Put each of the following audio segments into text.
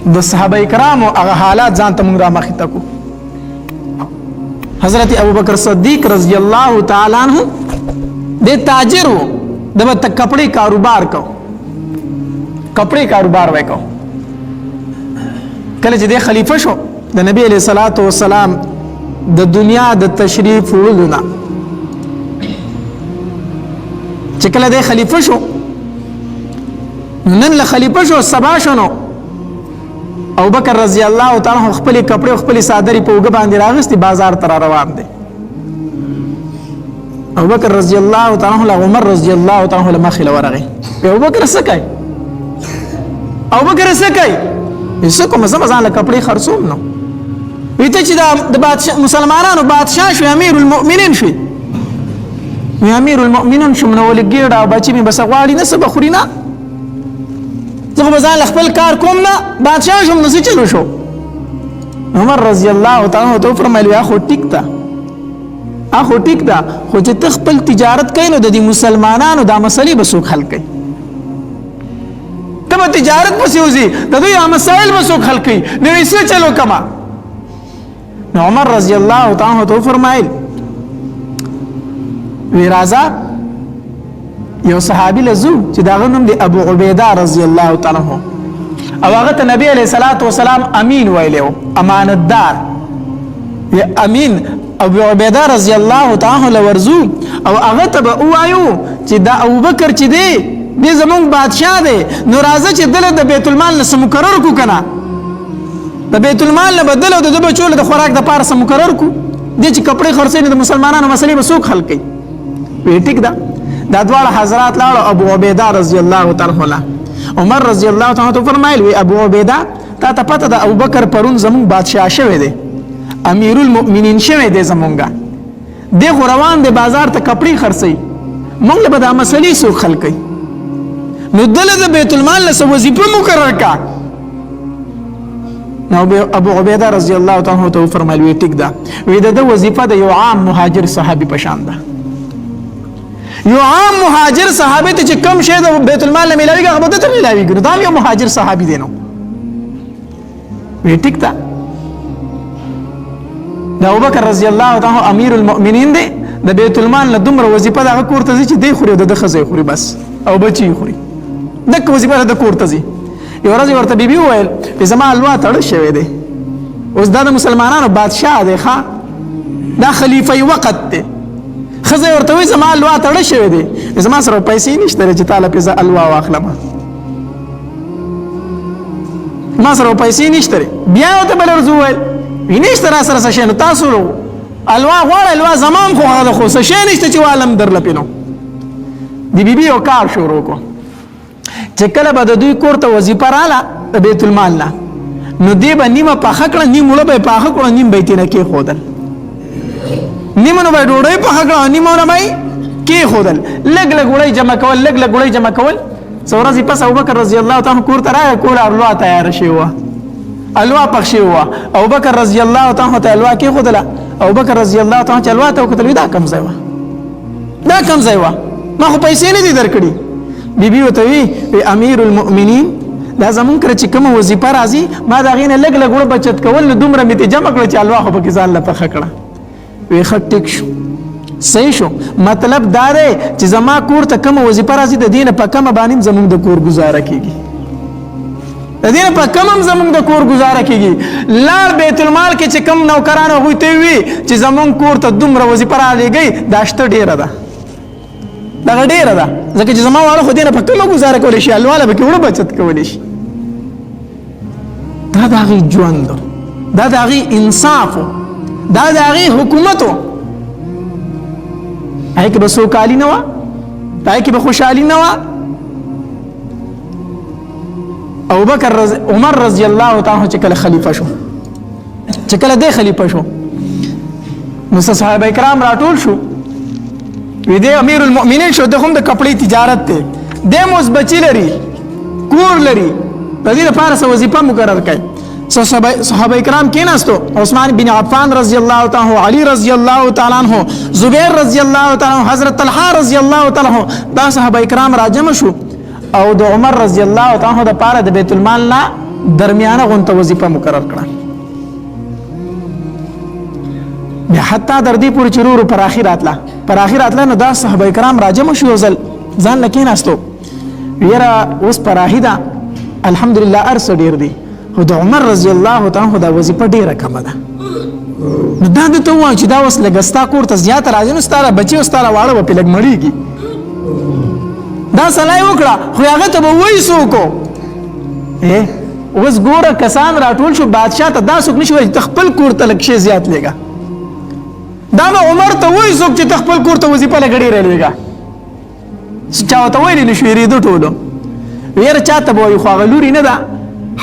د صحابه کرامو هغه حالات ځان ته موږ را مخې ته کړو. حضرت ابوبکر صدیق رضی الله تعالی عنہ د تاجر و د کپڑے کاروبار کو کپڑے کاروبار وکاو. کله چې د خلیفہ شو د نبی علیہ الصلوۃ والسلام د دنیا د تشریف ولونه چې کله د خلیفہ شو نن له خلیفہ شو سبا شنو ابوبکر رضی الله تعالی عنہ خپل کپڑے خپل صادری په وګ باندې راغستي بازار تر روان دي. ابوبکر رضی الله تعالی عنہ عمر رضی الله تعالی عنہ مخې لورغه ابوبکر سکای ابوبکر سکای یسه کوم ځان له کپڑے خرڅوم نو ویته چې د بادشاہ مسلمانانو بادشاہ شو امیر المؤمنین شو امیر المؤمنین شو نو ولګیړه بچی می بس غواړي نه سبا خوري نه زه به ځان خپل کار کوم نه بادشاہ شم نو څه چلو شو. عمر رضی الله تعالی عنہ ته فرمایلی اخو ټیک تا اخو ټیک دا خو چې تخپل تجارت کینو د دې مسلمانانو دا مسلې به څوک حل کوي تبه تجارت پسې وځي د دوی مسائل به څوک حل کوي نو یې چلو کما. نو عمر رضی الله تعالی عنہ ته فرمایل وی راځه یو صحابي لزو چې دا غنوم دی ابو عبیده رضی الله تعالی عنہ او هغه ته نبی علیہ الصلوۃ والسلام امین ویلو امانتدار یا امین ابو عبیده رضی الله تعالی عنہ ورزو او هغه ته وایو چې دا ابوبکر چې دی زمونږ بادشاہ دی نو راځه چې دله د بیت المال نه مقرر کو کنه د بیت المال نه بدل او د بچو د خوراک د پاره سم مقرر کو دي چې کپڑے خرڅې د مسلمانانو مسلې به څوک حل کوي. وی ټیک دا دواړه حضرات لاړو ابو عبیده رضی الله تعالی عنہ عمر رضی الله تعالی عنہ فرمایل وی ابو عبیده تا ته پته د ابوبکر پرون زمون بادشاہ شوی دی امیر المؤمنین شوی دی زمونږه د روان دی بازار ته کپڑے خرڅي مونږ له دا مسلې څوک حل کوي نو دله د بیت المال له وظیفه مقرر کا. نو ابو عبیده رضی الله تعالی عنہ ته فرمایل وی ټیک دا وی د وظیفه د یو عام مهاجر صحابي پشان ده یو عام مهاجر صحابي ته چې کم شی د بیت المال نه ملاویږي هغه ته ملاویږي دا یو مهاجر صحابي دی نو وی ټیک دا ابوبکر رضی الله تعالی عنہ امیر المؤمنین دی د بیت المال نه دومره وظیفه دغه کور ته چې دی خوري د خزې خوري بس او بچي خوري دک وظیفه د کور ته ځي. یو ورځ ورته بیبي وویل چې زما الوا تړ شوی دی اوس دا د مسلمانانو بادشاہ دی ښا دا خلیفہ وقت دی خزه ورته وی زما الوا تړ شوی دی زما سره پیسې نشته چې تعالی په الوا واخلم ما سره پیسې نشته بیا ته بل ورځ وویل وینشته را سره څه نو تاسو الوا غواړه الوا زمان خو هغه خو څه نشته چې عالم درل پینو دی بیبي او کار شروع کو چې کله به د دوی کور ته وظیفه رااله د بیت المال نه نو دی به نیمه پخه کړه نیم وړه به پخه کړه نیم به یې تېنه کېښودل نیمه نو به یې ډوډۍ پخه کړه نیمه وړه به یې کېښودل لږ لږ وړۍ جمع کول لږ لږ وړۍ جمع کول څو ورځې پس ابوبکر رضی الله تعالی کور ته راغی کور الوا تیاره شوې وه الوا پخ شوې وه ابوبکر رضی الله تعالی ته الوا کېښودله ابوبکر رضی الله تعالی چې الوا ته وکتل دا کم ځای وه دا کم ځای وه ما خو پیسې نه دي درکړي بیبي ورته وی امیر المؤمنین دا زمون کړ چې کوم وظیفه راځي ما دا غینه لګ لګ وړ بچت کول نو دومره می ته جمع کړ چې الوا خو په ځان لا پخه کړه وی خټ ټیک شو صحیح شو مطلب دا دی چې زما کور ته کوم وظیفه راځي د دینه په کوم باندې زمون د کور گزاره کیږي د دینه په کوم زمون د کور گزاره کیږي لار بیت المال کې چې کوم نوکرانو هوته وي چې زمون کور ته دومره وظیفه را لګي دا شته ډیره ده دا ډیره ده ځکه چې زما واړه خو دینه په کومه گزاره کولی شي الواله به کې وړه بچت کولی شي دا د هغې ژوند دا د هغې انصاف دا د هغې حکومت هغې کې به سوکالي نه وه هغې کې به خوشحالي نه وه. ابوبکر عمر رضی الله تعالی چې کله خلیفه شو چې کله دی خلیفه شو نو صحابه کرام راټول شو وی دی امیر المؤمنین شو د هم د کپڑے تجارت ته د موس بچی لري کور لري د دې لپاره څه وظیفه مقرر کړي. صحابه کرام کېناستو عثمان بن عفان رضی الله تعالی علی رضی الله تعالی عنہ زبیر رضی الله تعالی عنہ حضرت طلحه رضی الله تعالی عنہ دا صحابه کرام راجم شو او د عمر رضی الله تعالی عنہ د پاره د بیت المال نه درمیانه غونته وظیفه مقرر کړه. بیا حتی در دې پورې چې ورو پر اخر راتله نو دا صحابه کرام راجم شو یو ځل ځان له کېناستو یاره اوس پراخي ده الحمدلله هر څه ډېر دي خو د عمر رضی الله تعالی عنه دا وظیفه ډېره کمه ده. نو دا درته ووایه چې دا اوس لږ ستا کور ته زیاته راځي نو ستا بچي او ستا واړه به پرې لږ مړېږي. دا صلاح یې وکړه خو هغه ته به وایي څوک اوس ګوره کسان راټول شو بادشاه ته دا څوک نشي وایي چې ته خپل کور ته لږ شی زیات لېږه. دا به عمر ته وایي څوک چې ته خپل کور ته وظیفه لږ ډېره لېږه. چا ورته ویلي نه شو یېرېدو ټولو یاره چاته به وایي خو هغه لورې نه ده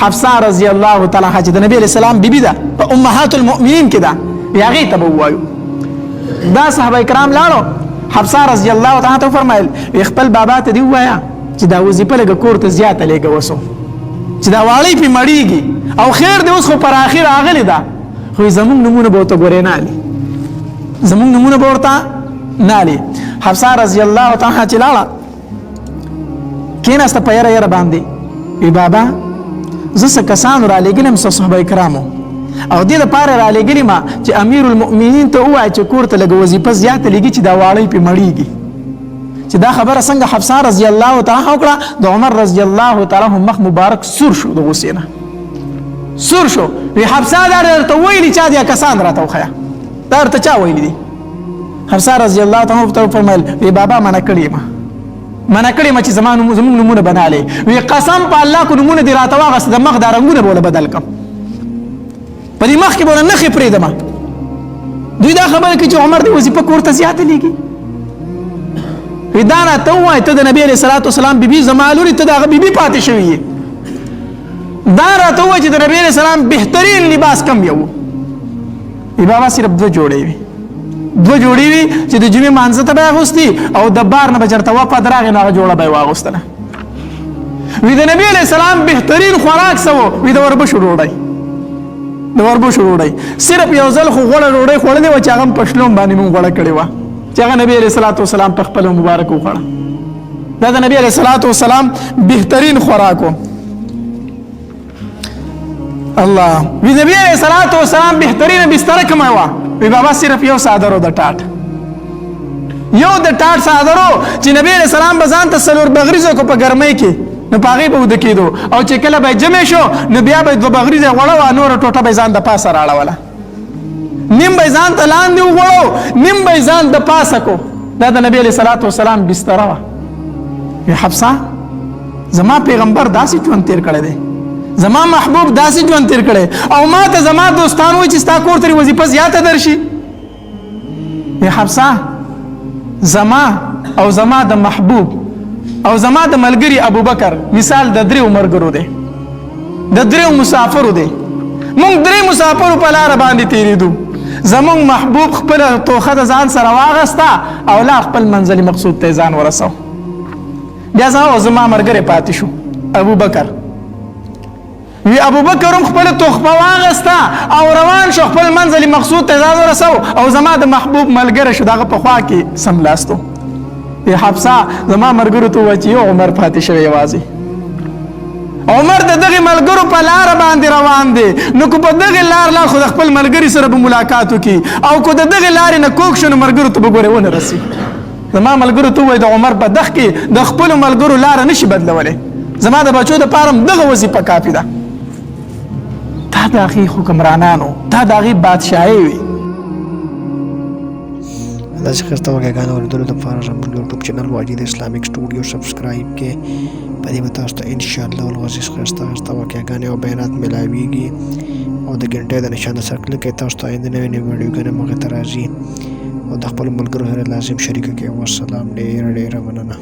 حفصه رضی الله تعالی عنها چې د نبي علیه السلام بیبي ده په امهات المؤمنین کې ده هغې ته به ووایو. دا صحابه کرام لاړو حفصه رضی الله تعالی عنها ته وفرمیل خپل بابا ته دې ووایه چې دا وظیفه لږه کور ته زیاته لېږه وسو چې دا واړی پې مړېږي او خیر دې اوس خو پر اخر راغلې ده خو زمونږ نومونه به ورته ګورې نه علي زمونږ نومونه به ورته نه علي. حفصه رضی الله تعالی عنها چې لاړه کېناسته په یره باندې وی بابا زه څه کسانو رالیږلي م څه صحابه کرامو او دې دپاره رالیږلي ما چې امیر المؤمنین ته ووایه چې کور ته لږه وظیفه زیاته لېږي چې دا واړی پې مړېږي. چې دا خبره څنګه حفصه رضی الله تعالی عنها وکړه د عمر رضی الله تعالی عنه مخ مبارک سور شو د غوسې نه سور شو. وی حفصه دا درته ویلي چا دې کسان راته وښیه دا درته چا ویلي دي؟ حفصه رضی الله تعالی عنه ورته وفرمیل وی بابا منع کړې ما چې زمونږ نومونه بنالې وی قسم په الله کو نومونه دې راته واغسته د مخ دا رنګونه به وله بدل کړم په دې مخ کې به وله نښې پرېږدم. دوی دا خبره کوي چې عمر دې وظیفه کور ته زیاته لېږي. وی دا راته ووایه ته د نبي علیه صلات وسلام بیبي زما لورې ته د هغه بیبي پاتې شوي یې. دا راته ووایه چې د نبي علیه السلام بهترین لباس کم یو وی بابا صرف دوه جوړې وي چې د جمعې مانځه ته به یې اغوستي او د بار نه به چېرته وفد راغې نو هغه جوړه به یې واغوستله. وی د نبي علیه السلام بهترین خوراک څه و وی د وربشو ډوډۍ صرف یو ځل خو غوړه ډوډۍ خوړلې وه چې هغه هم په شلوم باندې مونږ غوړه کړې وه چې هغه نبي علیه الصلاة والسلام په خپله مبارک وخوړه. دا د نبي علیه الصلاة والسلام بهترین خوراک و. الله وی نبی علیه الصلاة والسلام بهترینه بستره کومه وه وی بابا صرف یو څادر د ټاټ څادر چې نبی علیه السلام به ځان ته څلور بغریزه کو په ګرمۍ کې نو په هغې به وده کېدو او چې کله به جمع شو نو بیا به دوه بغریزه غوړوه نوره ټوټه به ځان د پاسه راړوله نیم به ځان ته لاندې وغوړو نیم به ځان د پاسه کو. دا د نبی علیه الصلاة والسلام بستره وه. وی حفصه زما پیغمبر داسې ژوند تېر کړی دی زما محبوب داسې ژوند تېر کړی او ما ته زما دوستان وایي چې ستا کور ته وظیفه زیاته درشي. وی حفصه زما او زما د محبوب او زما د ملګري ابوبکر مثال د دریو ملګرو دی د دریو مسافرو دی. مونږ درې مسافرو په لاره باندې تېرېدو زمونږ محبوب خپله توخه د ځان سره واغسته او لا خپل منزلي مقصود ته ځان ورسو. بیا زما ملګری پاتې شو ابوبکر. وی ابوبکر هم خپل توخه واغسته او روان شو خپل منزلي مقصود ته ځان ورسو او زما د محبوب ملګری شو دغه په خوا کې سملاستو. وی حفصه زما ملګرو ته ووایه چې یو عمر پاتې شوی یوازې عمر د دغې ملګرو په لاره باندې روان دی نو که په دغې لار خو د خپل ملګري سره به ملاقات وکړي او که د دغې لارې نه کوږ شو نو ملګرو ته به ګورې ونه رسي. زما ملګرو ته ووایه د عمر په دغ کې د خپلو ملګرو لاره نشي بدلولی زما د بچو دپاره هم دغه وظیفه کافي ده. دا د هغې حکمرانانو دا د هغې بادشاهۍ وي. داسې ښایسته واقعګانو اورېدلو دپاره زموږ یوټیوب چینل واجد اسلامیک سټوډیو سبسکرایب کړئ. په دې به تاسو ته انشاءالله العزیز ښایسته واقعګانې او بیانات میلاویږي او د ګنټۍ د نشان سره کلیک کړئ تاسو ته آینده نوې ویډیوګانې مخې ته راځي او د خپلو ملګرو سره لازم شریکه کړئ. والسلام ډېره مننه.